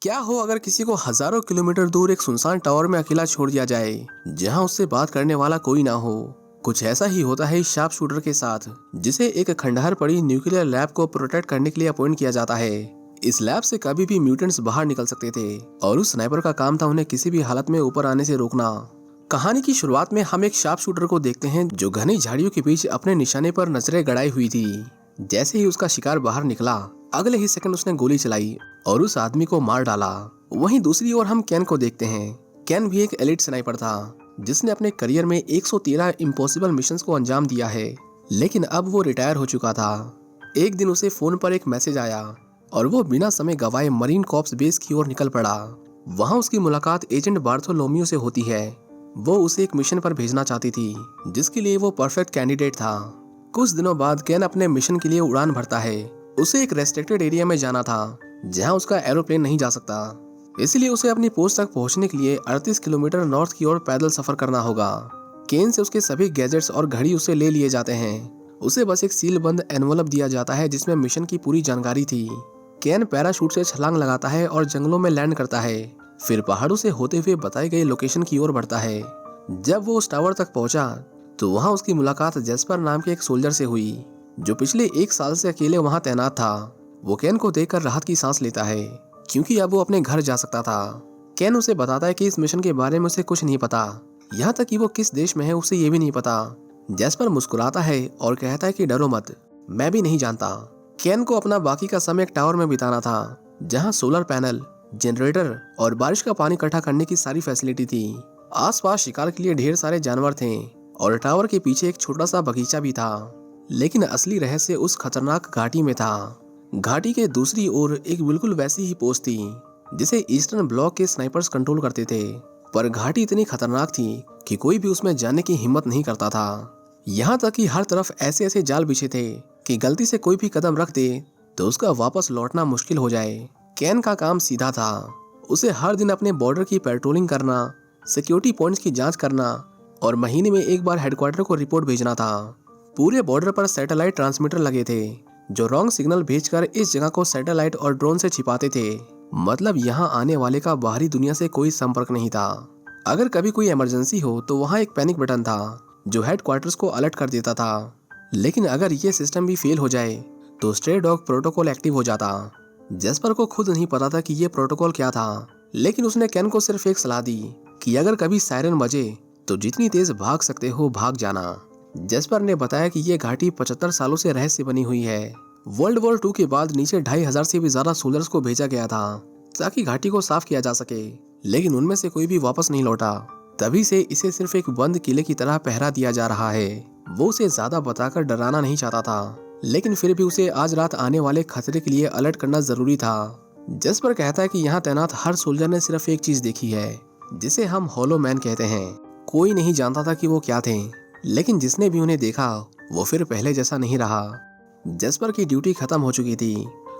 क्या हो अगर किसी को हजारों किलोमीटर दूर एक सुनसान टावर में अकेला छोड़ दिया जाए, जहां उससे बात करने वाला कोई ना हो। कुछ ऐसा ही होता है इस शार्प शूटर के साथ, जिसे एक खंडहर पड़ी न्यूक्लियर लैब को प्रोटेक्ट करने के लिए अपॉइंट किया जाता है। इस लैब से कभी भी म्यूटेंट्स बाहर निकल सकते थे और उस स्नाइपर का काम था उन्हें किसी भी हालत में ऊपर आने से रोकना। कहानी की शुरुआत में हम एक शार्प शूटर को देखते हैं जो घनी झाड़ियों के बीच अपने निशाने पर नजरें गड़ाई हुई थी। जैसे ही उसका शिकार बाहर निकला, अगले ही सेकंड उसने गोली चलाई और उस आदमी को मार डाला। वहीं दूसरी ओर हम कैन को देखते हैं। कैन भी एक एलिट स्नाइपर था जिसने अपने करियर में 113 इम्पॉसिबल मिशंस को अंजाम दिया है, लेकिन अब वो रिटायर हो चुका था। एक दिन उसे फोन पर एक मैसेज आया और वो बिना समय गवाए मरीन कॉर्प्स बेस की ओर निकल पड़ा। वहां उसकी मुलाकात एजेंट बार्थोलोमियो से होती है। वो उसे एक मिशन पर भेजना चाहती थी जिसके लिए वो परफेक्ट कैंडिडेट था। कुछ दिनों बाद कैन अपने मिशन के लिए उड़ान भरता है। उसे एक रेस्ट्रिक्टेड एरिया में जाना था जहां उसका एरोप्लेन नहीं जा सकता, इसलिए उसे अपनी पोस्ट तक पहुंचने के लिए 38 किलोमीटर नॉर्थ की ओर पैदल सफर करना होगा। केन से उसके सभी गैजेट्स और घड़ी उसे ले लिए जाते हैं। उसे बस एक सील बंद एनवलप दिया जाता है जिसमें मिशन की पूरी जानकारी थी। केन पैराशूट से छलांग लगाता है और जंगलों में लैंड करता है, फिर पहाड़ों से होते हुए बताई गई लोकेशन की ओर बढ़ता है। जब वो उस टावर तक पहुंचा तो वहां उसकी मुलाकात जेस्पर नाम के एक सोल्जर से हुई जो पिछले 1 साल से अकेले वहां तैनात था। वो केन को देखकर राहत की सांस लेता है क्योंकि अब वो अपने घर जा सकता था। केन उसे बताता है कि इस मिशन के बारे में उसे कुछ नहीं पता, यहाँ तक कि वो किस देश में है उसे ये भी नहीं पता। जेस्पर मुस्कुराता है और कहता है कि डरो मत, मैं भी नहीं जानता। केन को अपना बाकी का समय एक टावर में बिताना था जहाँ सोलर पैनल, जनरेटर और बारिश का पानी इकट्ठा करने की सारी फैसिलिटी थी। आसपास शिकार के लिए ढेर सारे जानवर थे और टावर के पीछे एक छोटा सा बगीचा भी था। लेकिन असली रहस्य उस खतरनाक घाटी में था। घाटी के दूसरी ओर एक बिल्कुल वैसी ही पोस्ट थी जिसे ईस्टर्न ब्लॉक के स्नाइपर्स कंट्रोल करते थे, पर घाटी इतनी खतरनाक थी कि कोई भी उसमें जाने की हिम्मत नहीं करता था। यहाँ तक कि हर तरफ ऐसे ऐसे जाल बिछे थे कि गलती से कोई भी कदम रख दे तो उसका वापस लौटना मुश्किल हो जाए। कैन का काम सीधा था। उसे हर दिन अपने बॉर्डर की पेट्रोलिंग करना, सिक्योरिटी पॉइंट्स की जांच करना और महीने में एक बार हेडक्वार्टर को रिपोर्ट भेजना था। पूरे बॉर्डर पर सैटेलाइट ट्रांसमीटर लगे थे जो रॉन्ग सिग्नल भेजकर इस जगह को सैटेलाइट और ड्रोन से छिपाते थे। मतलब यहाँ आने वाले का बाहरी दुनिया से कोई संपर्क नहीं था। अगर कभी कोई इमरजेंसी हो तो वहाँ एक पैनिक बटन था जो हेडक्वार्टर्स को अलर्ट कर देता था। लेकिन अगर ये सिस्टम भी फेल हो जाए तो स्ट्रे डॉग प्रोटोकॉल एक्टिव हो जाता। जेस्पर को खुद नहीं पता था कि ये प्रोटोकॉल क्या था, लेकिन उसने कैन को सिर्फ एक सलाह दी कि अगर कभी सायरन बजे तो जितनी तेज भाग सकते हो भाग जाना। जेस्पर ने बताया कि ये घाटी 75 सालों से रहस्य बनी हुई है। वर्ल्ड वॉर 2 के बाद नीचे 2500 से भी ज्यादा सोल्जर्स को भेजा गया था ताकि घाटी को साफ किया जा सके, लेकिन उनमें से कोई भी वापस नहीं लौटा। तभी से इसे सिर्फ एक बंद किले की तरह पहरा दिया जा रहा है। वो उसे ज्यादा बताकर डराना नहीं चाहता था, लेकिन फिर भी उसे आज रात आने वाले खतरे के लिए अलर्ट करना जरूरी था। जेस्पर कहता है कि यहाँ तैनात हर सोल्जर ने सिर्फ एक चीज देखी है जिसे हम हॉलो मैन कहते हैं। कोई नहीं जानता था कि वो क्या थे, लेकिन जिसने भी उन्हें देखा वो फिर पहले जैसा नहीं रहा। जेस्पर की ड्यूटी खत्म हो चुकी थी।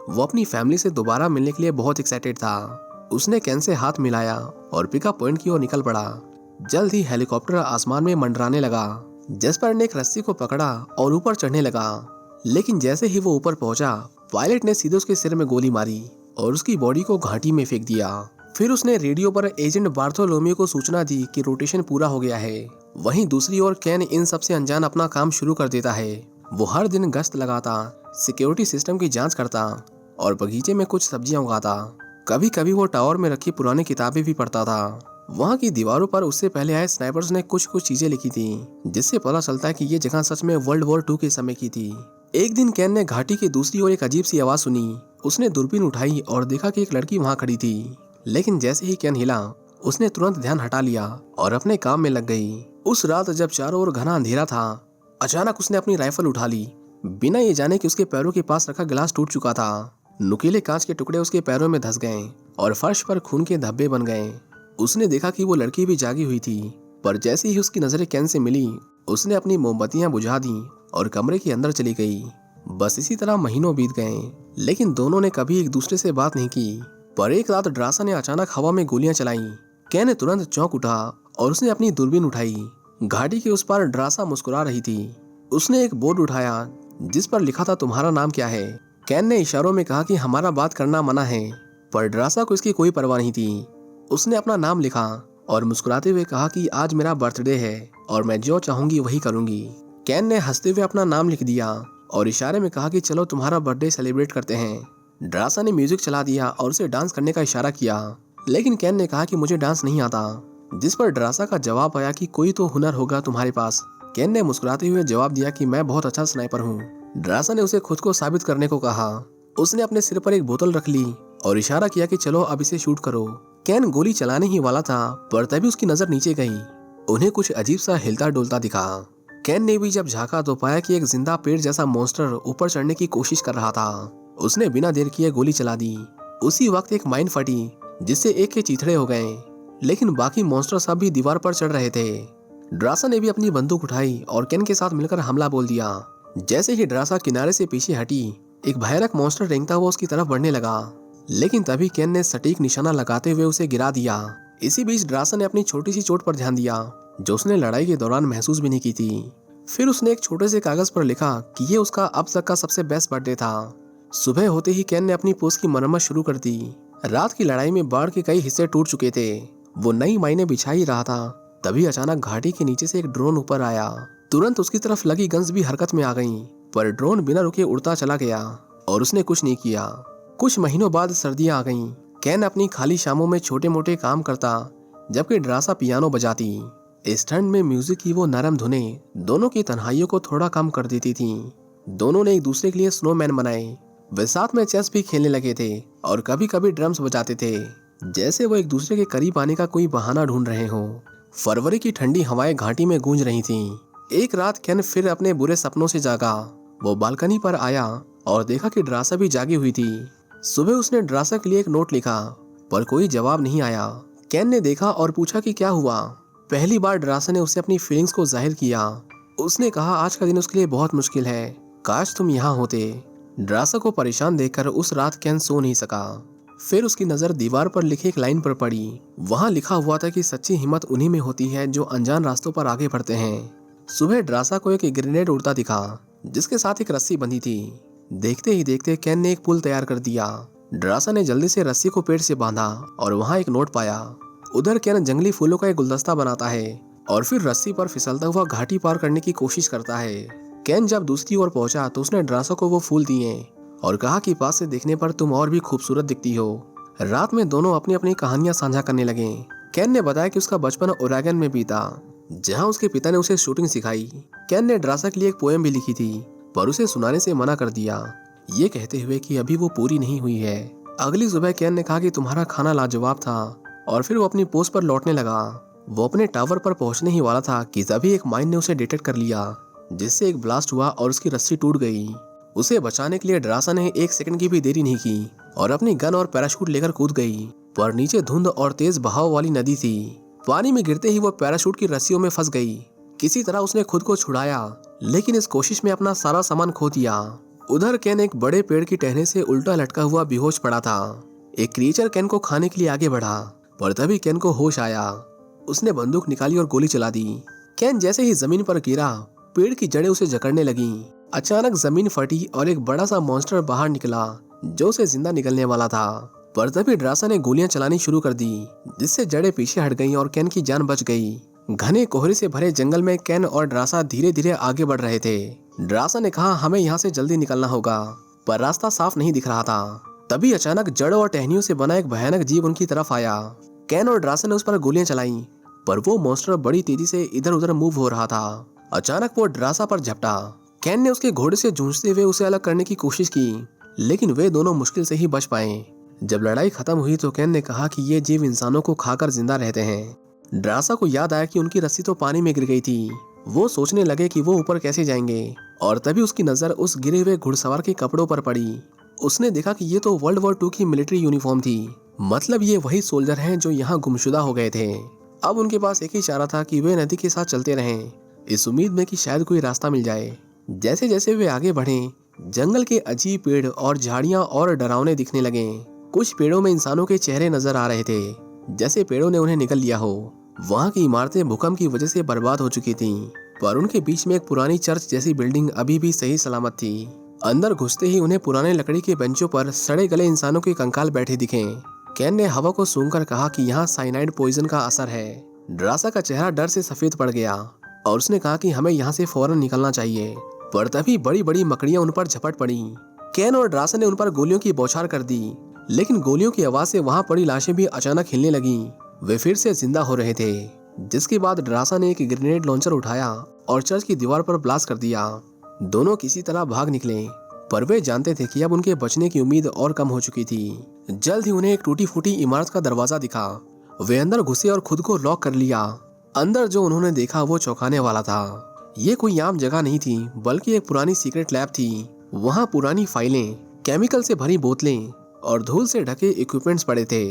वो अपनी फैमिली से दोबारा मिलने के लिए बहुत एक्साइटेड था। उसने कैन से हाथ मिलाया और पिकअप पॉइंट की ओर निकल पड़ा। जल्द ही हेलीकॉप्टर आसमान में मंडराने लगा। जेस्पर ने एक रस्सी को पकड़ा और ऊपर चढ़ने लगा, लेकिन जैसे ही वो ऊपर पहुंचा पायलट ने सीधे उसके सिर में गोली मारी और उसकी बॉडी को घाटी में फेंक दिया। फिर उसने रेडियो पर एजेंट बार्थोलोमियो को सूचना दी कि रोटेशन पूरा हो गया है। वहीं दूसरी ओर कैन इन सबसे अनजान अपना काम शुरू कर देता है। वो हर दिन गश्त लगाता, सिक्योरिटी सिस्टम की जांच करता और बगीचे में कुछ सब्जियां उगाता। कभी कभी वो टावर में रखी पुरानी किताबें भी पढ़ता था। वहाँ की दीवारों पर उससे पहले आए स्नाइपर्स ने कुछ चीजें लिखी थी जिससे पता चलता है कि ये जगह सच में वर्ल्ड वॉर 2 के समय की थी। एक दिन कैन ने घाटी की दूसरी ओर एक अजीब सी आवाज सुनी। उसने दूरबीन उठाई और देखा कि एक लड़की वहाँ खड़ी थी, लेकिन जैसे ही कैन हिला उसने तुरंत ध्यान हटा लिया और अपने काम में लग गई। उस रात जब चारों ओर घना अंधेरा था, अचानक उसने अपनी राइफल उठा ली, बिना ये जाने कि उसके पैरों के पास रखा गिलास टूट चुका था। नुकीले कांच के टुकड़े उसके पैरों में धंस गए और फर्श पर खून के धब्बे बन गए। उसने देखा कि वो लड़की भी जागी हुई थी, पर जैसे ही उसकी नजरें कैन से मिली उसने अपनी मोमबत्तियां बुझा दी और कमरे के अंदर चली गई। बस इसी तरह महीनों बीत गए, लेकिन दोनों ने कभी एक दूसरे से बात नहीं की। पर एक रात ड्रासा ने अचानक हवा में गोलियां चलाई। कैन ने तुरंत चौंक उठा और उसने अपनी दूरबीन उठाई। घाटी के उस पार ड्रासा मुस्कुरा रही थी। उसने एक बोर्ड उठाया जिस पर लिखा था तुम्हारा नाम क्या है। कैन ने इशारों में कहा कि हमारा बात करना मना है। पर ड्रासा को इसकी कोई परवाह नहीं थी। उसने अपना नाम लिखा और मुस्कुराते हुए कहा कि आज मेरा बर्थडे है और मैं जो चाहूंगी वही करूंगी। केन ने हंसते हुए अपना नाम लिख दिया और इशारे में कहा कि चलो तुम्हारा बर्थडे सेलिब्रेट करते हैं। ड्रासा ने म्यूजिक चला दिया और उसे डांस करने का इशारा किया, लेकिन केन ने कहा कि मुझे डांस नहीं आता, जिस पर ड्रासा का जवाब आया कि कोई तो हुनर होगा तुम्हारे पास। केन ने मुस्कुराते हुए जवाब दिया कि मैं बहुत अच्छा स्नाइपर हूँ। ड्रासा ने उसे खुद को साबित करने को कहा। उसने अपने सिर पर एक बोतल रख ली और इशारा किया कि चलो अब इसे शूट करो। केन गोली चलाने ही वाला था, पर तभी उसकी नजर नीचे गई। उन्हें कुछ अजीब सा हिलता डुलता दिखा। केन ने भी जब झांका तो पाया कि एक जिंदा पेड़ जैसा मॉन्स्टर ऊपर चढ़ने की कोशिश कर रहा था। उसने बिना देर किए गोली चला दी। उसी वक्त एक माइन फटी, जिससे एक के चीथड़े हो गए, लेकिन बाकी मॉन्स्टर सब भी दीवार पर चढ़ रहे थे। ड्रासा ने भी अपनी बंदूक उठाई और केन के साथ मिलकर हमला बोल दिया। जैसे ही ड्रासा किनारे से पीछे हटी, एक भयानक मॉन्स्टर रेंगता हुआ उसकी तरफ बढ़ने लगा, लेकिन तभी केन ने सटीक निशाना लगाते हुए उसे गिरा दिया। इसी बीच ड्रासा ने अपनी छोटी सी चोट पर ध्यान दिया, जो उसने लड़ाई के दौरान महसूस भी नहीं की थी। फिर उसने एक छोटे से कागज पर लिखा कि ये उसका अब तक का सबसे बेस्ट बर्थडे था। सुबह होते ही केन ने अपनी पोस्ट की मरम्मत शुरू कर दी। रात की लड़ाई में बाढ़ के कई हिस्से टूट चुके थे। वो नई माइनें बिछा ही रहा था, तभी अचानक घाटी के नीचे से एक ड्रोन ऊपर आया। तुरंत उसकी तरफ लगी गन्स भी हरकत में आ गईं, पर ड्रोन बिना रुके उड़ता चला गया और उसने कुछ नहीं किया। कुछ महीनों बाद सर्दियां आ गईं। केन अपनी खाली शामों में छोटे मोटे काम करता, जबकि ड्रासा पियानो बजाती। इस ठंड में म्यूजिक की वो नरम धुनें दोनों की तन्हाइयों को थोड़ा कम कर देती थीं। दोनों ने एक दूसरे के लिए स्नोमैन बनाए। वे साथ में चेस भी खेलने लगे थे और कभी कभी ड्रम्स बजाते थे, जैसे वो एक दूसरे के करीब आने का कोई बहाना ढूंढ रहे हों। फरवरी की ठंडी हवाएं घाटी में गूंज रही थीं। एक रात केन फिर अपने बुरे सपनों से जागा। वो बालकनी पर आया और देखा कि ड्रासा भी जागी हुई थी। सुबह उसने ड्रासा के लिए एक नोट लिखा, पर कोई जवाब नहीं आया। केन ने देखा और पूछा कि क्या हुआ। पहली बार ड्रासा ने उसे अपनी फीलिंग्स को जाहिर किया। उसने कहा आज का दिन उसके लिए बहुत मुश्किल है, काश तुम यहाँ होते। ड्रासा को परेशान देखकर उस रात केन सो नहीं सका। फिर उसकी नजर दीवार पर लिखी एक लाइन पर पड़ी। वहाँ लिखा हुआ था कि सच्ची हिम्मत उन्हीं में होती है जो अनजान रास्तों पर आगे बढ़ते हैं। सुबह ड्रासा को एक ग्रेनेड उड़ता दिखा, जिसके साथ एक रस्सी बंधी थी। देखते ही देखते केन ने एक पुल तैयार कर दिया। ड्रासा ने जल्दी से रस्सी को पेड़ से बांधा और वहाँ एक नोट पाया। उधर केन जंगली फूलों का एक गुलदस्ता बनाता है और फिर रस्सी पर फिसलता हुआ घाटी पार करने की कोशिश करता है। केन जब दूसरी ओर पहुंचा तो उसने ड्रासा को वो फूल दिए और कहा कि पास से देखने पर तुम और भी खूबसूरत दिखती हो। रात में दोनों अपनी अपनी कहानियां साझा करने लगे। केन ने बताया कि उसका बचपन ओरेगन में बीता, जहां उसके पिता ने उसे शूटिंग सिखाई। केन ने ड्रासा के लिए एक पोएम भी लिखी थी, पर उसे सुनाने से मना कर दिया, ये कहते हुए कि अभी वो पूरी नहीं हुई है। अगली सुबह केन ने कहा कि तुम्हारा खाना लाजवाब था और फिर वो अपनी पोस्ट पर लौटने लगा। वो अपने टावर पर पहुंचने ही वाला था कि तभी एक माइन ने उसे डिटेक्ट कर लिया, जिससे एक ब्लास्ट हुआ और उसकी रस्सी टूट गई। उसे बचाने के लिए ड्रासा ने एक सेकंड की भी देरी नहीं की और अपनी गन और पैराशूट लेकर कूद गई। पर नीचे धुंध और तेज बहाव वाली नदी थी। पानी में गिरते ही वो पैराशूट की रस्सियों में फंस गई। किसी तरह उसने खुद को छुड़ाया, लेकिन इस कोशिश में अपना सारा सामान खो दिया। उधर केन एक बड़े पेड़ की टहनी से उल्टा लटका हुआ बेहोश पड़ा था। एक क्रीचर केन को खाने के लिए आगे बढ़ा, पर तभी केन को होश आया। उसने बंदूक निकाली और गोली चला दी। केन जैसे ही जमीन पर गिरा, पेड़ की जड़ें उसे जकड़ने लगीं। अचानक जमीन फटी और एक बड़ा सा मॉन्स्टर बाहर निकला, जो उसे जिंदा निकलने वाला था। पर तभी ड्रासा ने गोलियां चलानी शुरू कर दी, जिससे जड़ें पीछे हट गईं और केन की जान बच गई। घने कोहरे से भरे जंगल में केन और ड्रासा धीरे धीरे आगे बढ़ रहे थे। ड्रासा ने कहा हमें यहाँ से जल्दी निकलना होगा, पर रास्ता साफ नहीं दिख रहा था। तभी अचानक जड़ों और टहनियों से बना एक भयानक जीव उनकी तरफ आया। केन और ड्रासा ने उस पर गोलियां चलाई, पर वो मॉन्स्टर बड़ी तेजी से इधर उधर मूव हो रहा था। अचानक वो ड्रासा पर झपटा। केन ने उसके घोड़े से जूझते हुए उसे अलग करने की कोशिश की, लेकिन वे दोनों मुश्किल से ही बच पाए। जब लड़ाई खत्म हुई तो केन ने कहा कि ये जीव इंसानों को खाकर जिंदा रहते हैं। ड्रासा को याद आया कि उनकी रस्सी तो पानी में गिर गई थी। वो सोचने लगे कि वो ऊपर कैसे जाएंगे, और तभी उसकी नजर उस गिरे हुए घुड़सवार के कपड़ों पर पड़ी। उसने देखा कि ये तो वर्ल्ड वॉर 2 की मिलिट्री यूनिफॉर्म थी। मतलब ये वही सोल्जर हैं जो यहाँ गुमशुदा हो गए थे। अब उनके पास एक ही इशारा था कि वे नदी के साथ चलते रहें, इस उम्मीद में कि शायद कोई रास्ता मिल जाए। जैसे जैसे वे आगे बढ़े, जंगल के अजीब पेड़ और झाड़ियां और डरावने दिखने लगे। कुछ पेड़ों में इंसानों के चेहरे नजर आ रहे थे, जैसे पेड़ों ने उन्हें निगल लिया हो। वहाँ की इमारतें भूकंप की वजह से बर्बाद हो चुकी थीं, पर उनके बीच में एक पुरानी चर्च जैसी बिल्डिंग अभी भी सही सलामत थी। अंदर घुसते ही उन्हें पुराने लकड़ी के बेंचों पर सड़े गले इंसानों के कंकाल बैठे दिखे। केन ने हवा को सूंघकर कहा कि यहाँ साइनाइड पॉइजन का असर है। ड्रासा का चेहरा डर से सफेद पड़ गया और उसने कहा कि हमें यहाँ से फौरन निकलना चाहिए। पर तभी बड़ी बड़ी मकड़ियां उन पर झपट पड़ी। केन और ड्रासा ने उन पर गोलियों की बौछार कर दी, लेकिन गोलियों की आवाज से वहां पड़ी लाशें भी अचानक हिलने लगी। वे फिर से जिंदा हो रहे थे। जिसके बाद ड्रासा ने एक ग्रेनेड लॉन्चर उठाया और चर्च की दीवार पर ब्लास्ट कर दिया। दोनों किसी तरह भाग निकले, पर वे जानते थे कि अब उनके बचने की उम्मीद और कम हो चुकी थी। जल्द ही उन्हें एक टूटी फूटी इमारत का दरवाजा दिखा। वे अंदर घुसे और खुद को लॉक कर लिया। अंदर जो उन्होंने देखा वो चौंकाने वाला था। ये कोई आम जगह नहीं थी, बल्कि एक पुरानी सीक्रेट लैब थी। वहाँ पुरानी फाइलें, केमिकल से भरी बोतलें और धूल से ढके इक्विपमेंट्स पड़े थे।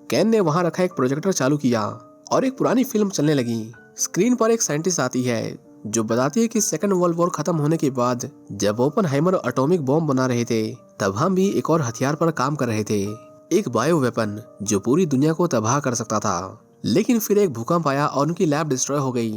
केन ने वहाँ रखा एक प्रोजेक्टर चालू किया और एक पुरानी फिल्म चलने लगी। स्क्रीन पर एक साइंटिस्ट आती है जो बताती है कि सेकेंड वर्ल्ड वॉर खत्म होने के बाद जब ओपनहाइमर एटॉमिक बॉम्ब बना रहे थे, तब हम भी एक और हथियार पर काम कर रहे थे, एक बायो वेपन जो पूरी दुनिया को तबाह कर सकता था। लेकिन फिर एक भूकंप आया और उनकी लैब डिस्ट्रॉय हो गई।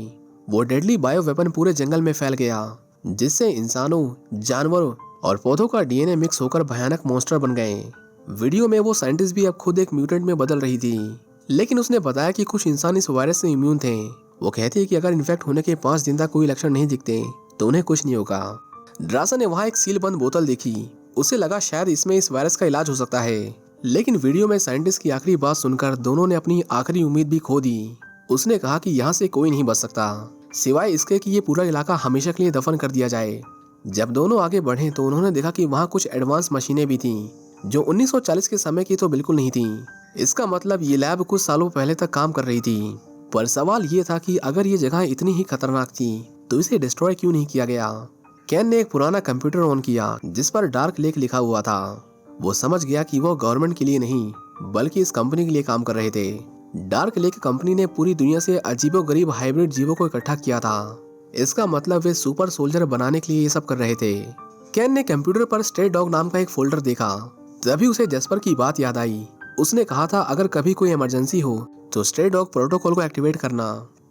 वो डेडली बायो वेपन पूरे जंगल में फैल गया, जिससे इंसानों, जानवरों और पौधों का डीएनए मिक्स होकर भयानक मॉन्स्टर बन गए। वीडियो में वो साइंटिस्ट भी अब खुद एक म्यूटेंट में बदल रही थी, लेकिन उसने बताया कि कुछ इंसान इस वायरस से इम्यून थे। वो कहती है कि अगर इन्फेक्ट होने के 5 दिन तक कोई लक्षण नहीं दिखते तो उन्हें कुछ नहीं होगा। ड्रासा ने वहाँ एक सील बंद बोतल देखी। उसे लगा शायद इसमें इस वायरस का इलाज हो सकता है, लेकिन वीडियो में साइंटिस्ट की आखिरी बात सुनकर दोनों ने अपनी आखिरी उम्मीद भी खो दी। उसने कहा कि यहाँ से कोई नहीं बच सकता, सिवाय इसके कि ये पूरा इलाका हमेशा के लिए दफन कर दिया जाए। जब दोनों आगे बढ़े तो उन्होंने देखा कि वहाँ कुछ एडवांस मशीनें भी थीं, जो 1940 के समय की तो बिल्कुल नहीं थीं। इसका मतलब ये लैब कुछ सालों पहले तक काम कर रही थी। पर सवाल ये था कि अगर ये जगह इतनी ही खतरनाक थी तो इसे डिस्ट्रॉय क्यों नहीं किया गया। केन ने एक पुराना कंप्यूटर ऑन किया जिस पर डार्क लेक लिखा हुआ था। वो समझ गया कि वो गवर्नमेंट के लिए नहीं, बल्कि इस कंपनी के लिए काम कर रहे थे। डार्क लेक कंपनी ने पूरी दुनिया से अजीबोगरीब हाइब्रिड जीवों को इकट्ठा किया था। इसका मतलब वे सुपर सोल्जर बनाने के लिए ये सब कर रहे थे। केन ने कंप्यूटर पर स्ट्रे डॉग नाम का एक फोल्डर देखा। तभी उसे जस्पर की बात याद आई। उसने कहा था अगर कभी कोई इमरजेंसी हो तो स्ट्रे डॉग प्रोटोकॉल को एक्टिवेट करना।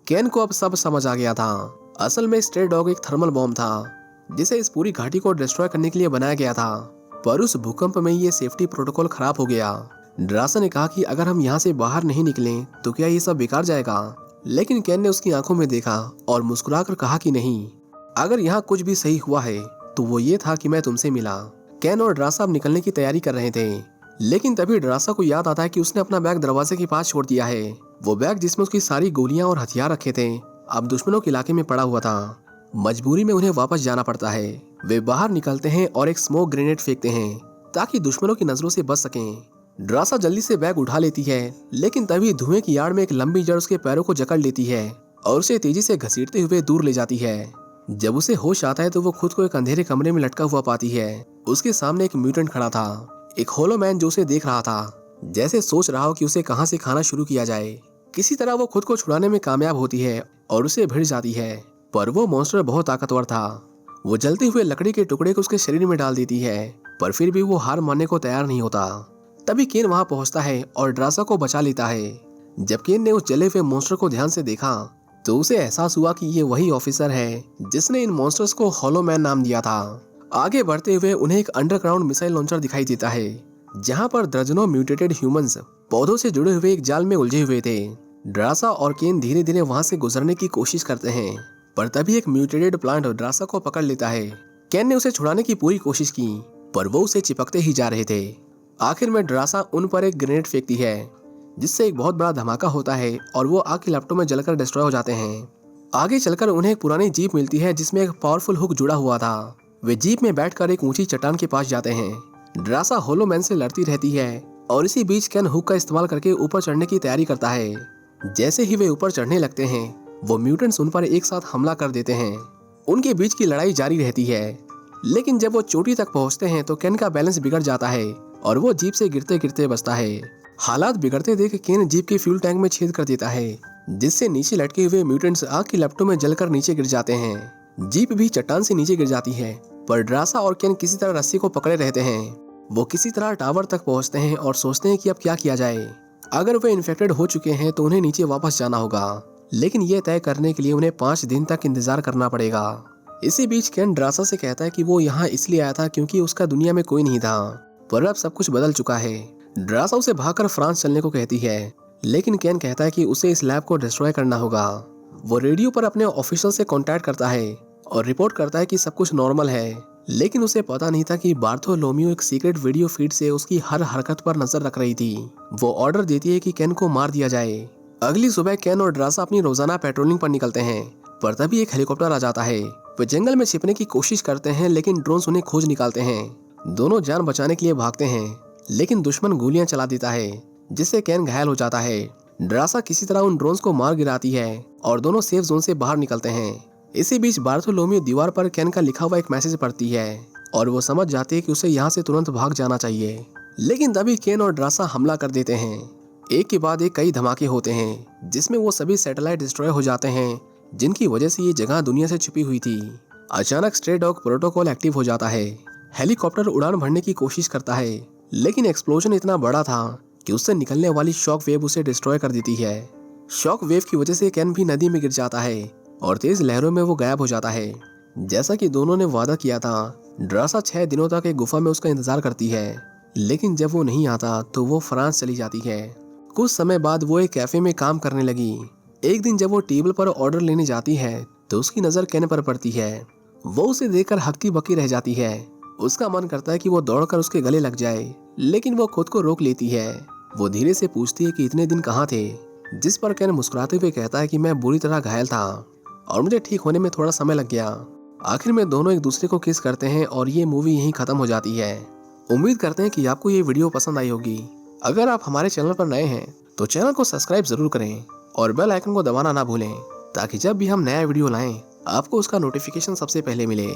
केन को अब सब समझ आ गया था। असल में स्ट्रे डॉग एक थर्मल बॉम्ब था जिसे इस पूरी घाटी को डिस्ट्रॉय करने के लिए बनाया गया था, पर उस भूकंप में ये सेफ्टी प्रोटोकॉल खराब हो गया। ड्रासा ने कहा कि अगर हम यहाँ से बाहर नहीं निकले तो क्या ये सब बेकार जाएगा, लेकिन केन ने उसकी आंखों में देखा और मुस्कुराकर कहा कि नहीं, अगर यहाँ कुछ भी सही हुआ है तो वो ये था कि मैं तुमसे मिला। केन और ड्रासा अब निकलने की तैयारी कर रहे थे, लेकिन तभी ड्रासा को याद आता है कि उसने अपना बैग दरवाजे के पास छोड़ दिया है। वो बैग जिसमें उसकी सारी गोलियां और हथियार रखे थे अब दुश्मनों के इलाके में पड़ा हुआ था। मजबूरी में उन्हें वापस जाना पड़ता है। वे बाहर निकलते हैं और एक स्मोक ग्रेनेड फेंकते हैं ताकि दुश्मनों की नजरों से बच सकें। ड्रासा जल्दी से बैग उठा लेती है, लेकिन तभी धुएं की आड़ में एक लंबी जड़ उसके पैरों को जकड़ लेती है और उसे तेजी से घसीटते हुए दूर ले जाती है। जब उसे होश आता है तो वो खुद को एक अंधेरे कमरे में लटका हुआ पाती है। उसके सामने एक म्यूटेंट खड़ा था, एक होलो मैन जो उसे देख रहा था, जैसे सोच रहा हो कि उसे कहां से खाना शुरू किया जाए। किसी तरह वो खुद को छुड़ाने में कामयाब होती है और उसे भिड़ जाती है, पर वो मॉन्स्टर बहुत ताकतवर था। वो जलते हुए लकड़ी के टुकड़े को उसके शरीर में डाल देती है, पर फिर भी वो हार मानने को तैयार नहीं होता। तभी केन वहां पहुंचता है और ड्रासा को बचा लेता है। जब केन ने उस जले हुए मॉन्स्टर को ध्यान से देखा तो उसे एहसास हुआ कि ये वही ऑफिसर है जिसने इन मॉन्स्टर्स को होलो मैन नाम दिया था। आगे बढ़ते हुए उन्हें एक अंडरग्राउंड मिसाइल लॉन्चर दिखाई देता है, जहां पर दर्जनों म्यूटेटेड ह्यूमंस पौधों से जुड़े हुए एक जाल में उलझे हुए थे। ड्रासा और केन धीरे धीरे वहां से गुजरने की कोशिश करते हैं, पर तभी एक म्यूटेटेड प्लांट ड्रासा को पकड़ लेता है। केन ने उसे छुड़ाने की पूरी कोशिश की, पर वो उसे चिपकते ही जा रहे थे। आखिर में ड्रासा उन पर एक ग्रेनेड फेंकती है, जिससे एक बहुत बड़ा धमाका होता है और वो आग की लपटों में जलकर डिस्ट्रॉय हो जाते हैं। आगे चलकर उन्हें एक पुरानी जीप मिलती है जिसमें एक पावरफुल हुक जुड़ा हुआ था। वे जीप में बैठकर एक ऊंची चट्टान के पास जाते हैं। ड्रासा होलो मैन से लड़ती रहती है और इसी बीच केन हुक का इस्तेमाल करके ऊपर चढ़ने की तैयारी करता है। जैसे ही वे ऊपर चढ़ने लगते हैं वो म्यूटेंट्स उन पर एक साथ हमला कर देते हैं। उनके बीच की लड़ाई जारी रहती है, लेकिन जब वो चोटी तक पहुंचते हैं तो केन का बैलेंस बिगड़ जाता है और वो जीप से गिरते गिरते बचता है। हालात बिगड़ते देख केन जीप के फ्यूल टैंक में छेद कर देता है, जिससे नीचे लटके हुए म्यूटेंट्स आग की लपटों में जलकर नीचे गिर जाते हैं। जीप भी चट्टान से नीचे गिर जाती है, पर ड्रासा और केन किसी तरह रस्सी को पकड़े रहते हैं। वो किसी तरह टावर तक पहुंचते हैं और सोचते हैं कि अब क्या किया जाए। अगर वे इन्फेक्टेड हो चुके हैं तो उन्हें नीचे वापस जाना होगा, लेकिन ये तय करने के लिए उन्हें 5 दिन तक इंतजार करना पड़ेगा। इसी बीच केन ड्रासा से कहता है कि वो यहाँ इसलिए आया था क्योंकि उसका दुनिया में कोई नहीं था, पर अब सब कुछ बदल चुका है। ड्रासा उसे भागकर फ्रांस चलने को कहती है, लेकिन केन कहता है कि उसे इस लैब को डिस्ट्रॉय करना होगा। वो रेडियो पर अपने ऑफिशियल से कांटेक्ट करता है और रिपोर्ट करता है कि सब कुछ नॉर्मल है, लेकिन उसे पता नहीं था कि बार्थोलोम्यू एक सीक्रेट वीडियो फीड से उसकी हर हरकत पर नजर रख रही थी। वो ऑर्डर देती है कि केन को मार दिया जाए। अगली सुबह केन और ड्रासा अपनी रोजाना पेट्रोलिंग पर निकलते हैं, पर तभी एक हेलीकॉप्टर आ जाता है। वे जंगल में छिपने की कोशिश करते हैं, लेकिन ड्रोन्स उन्हें खोज निकालते हैं। दोनों जान बचाने के लिए भागते हैं, लेकिन दुश्मन गोलियां चला देता है, जिससे केन घायल हो जाता है। ड्रासा किसी तरह उन ड्रोन्स को मार गिराती है और दोनों सेफ जोन से बाहर निकलते हैं। इसी बीच बार्थोलोम्यू दीवार पर केन का लिखा हुआ एक मैसेज पढ़ती है और वो समझ जाती है कि उसे यहाँ से तुरंत भाग जाना चाहिए। लेकिन तभी केन और ड्रासा हमला कर देते हैं। एक के बाद एक कई धमाके होते हैं, जिसमें वो सभी सैटेलाइट डिस्ट्रॉय हो जाते हैं, जिनकी वजह से ये जगह दुनिया से छुपी हुई थी। अचानक स्ट्रे डॉग प्रोटोकॉल एक्टिव हो जाता है। हेलीकॉप्टर उड़ान भरने की कोशिश करता है, लेकिन एक्सप्लोजन इतना बड़ा था कि उससे निकलने वाली शॉक वेव उसे डिस्ट्रॉय कर देती है। शॉक वेव की वजह से केन भी नदी में गिर जाता है और तेज लहरों में वो गायब हो जाता है। जैसा कि दोनों ने वादा किया था, ड्रासा 6 दिनों तक एक गुफा में उसका इंतजार करती है, लेकिन जब वो नहीं आता तो वो फ्रांस चली जाती है। कुछ समय बाद वो एक कैफे में काम करने लगी। एक दिन जब वो टेबल पर ऑर्डर लेने जाती है तो उसकी नजर केन पर पड़ती है। वो उसे देखकर हक्की बक्की रह जाती है। उसका मन करता है कि वो दौड़कर उसके गले लग जाए, लेकिन वो खुद को रोक लेती है। वो धीरे से पूछती है कि इतने दिन कहाँ थे, जिस पर केन मुस्कुराते हुए कहता है कि मैं बुरी तरह घायल था और मुझे ठीक होने में थोड़ा समय लग गया। आखिर में दोनों एक दूसरे को किस करते हैं और ये मूवी यहीं खत्म हो जाती है। उम्मीद करते हैं कि आपको ये वीडियो पसंद आई होगी। अगर आप हमारे चैनल पर नए हैं तो चैनल को सब्सक्राइब जरूर करें और बेल आइकन को दबाना ना भूलें, ताकि जब भी हम नया वीडियो लाएं आपको उसका नोटिफिकेशन सबसे पहले मिले।